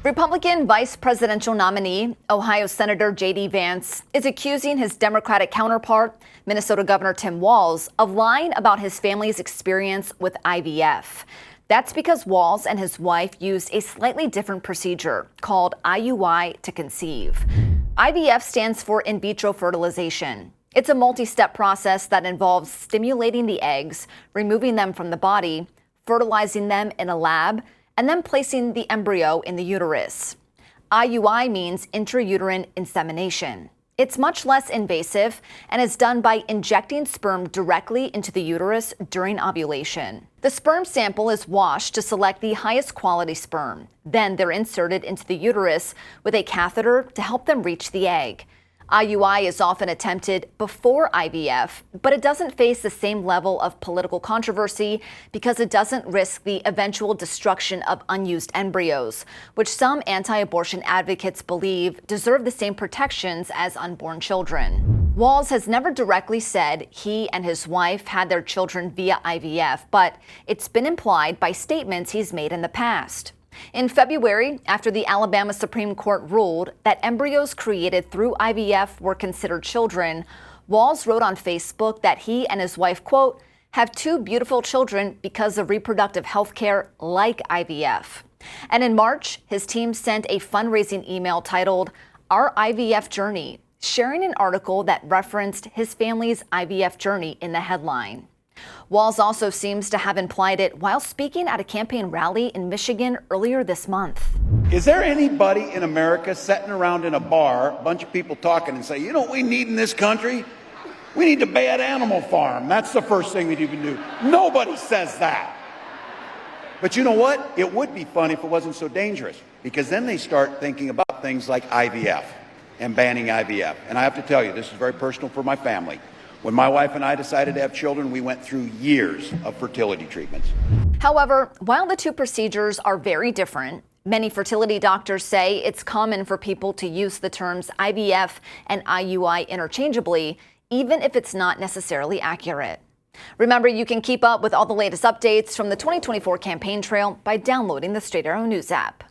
Republican vice presidential nominee, Ohio Senator J.D. Vance, is accusing his Democratic counterpart, Minnesota Governor Tim Walz, of lying about his family's experience with IVF. That's because Walz and his wife used a slightly different procedure called IUI to conceive. IVF stands for in vitro fertilization. It's a multi-step process that involves stimulating the eggs, removing them from the body, fertilizing them in a lab, and then placing the embryo in the uterus. IUI means intrauterine insemination. It's much less invasive and is done by injecting sperm directly into the uterus during ovulation. The sperm sample is washed to select the highest quality sperm. Then they're inserted into the uterus with a catheter to help them reach the egg. IUI is often attempted before IVF, but it doesn't face the same level of political controversy because it doesn't risk the eventual destruction of unused embryos, which some anti-abortion advocates believe deserve the same protections as unborn children. Walz has never directly said he and his wife had their children via IVF, but it's been implied by statements he's made in the past. In February, after the Alabama Supreme Court ruled that embryos created through IVF were considered children, Walz wrote on Facebook that he and his wife, quote, have two beautiful children because of reproductive health care like IVF. And in March, his team sent a fundraising email titled Our IVF Journey, sharing an article that referenced his family's IVF journey in the headline. Walz also seems to have implied it while speaking at a campaign rally in Michigan earlier this month. Is there anybody in America sitting around in a bar, a bunch of people talking and say, you know what we need in this country? We need a bad animal farm. That's the first thing we need to do. Nobody says that. But you know what? It would be fun if it wasn't so dangerous, because then they start thinking about things like IVF and banning IVF. And I have to tell you, this is very personal for my family. When my wife and I decided to have children, we went through years of fertility treatments. However, while the two procedures are very different, many fertility doctors say it's common for people to use the terms IVF and IUI interchangeably, even if it's not necessarily accurate. Remember, you can keep up with all the latest updates from the 2024 campaign trail by downloading the Straight Arrow News app.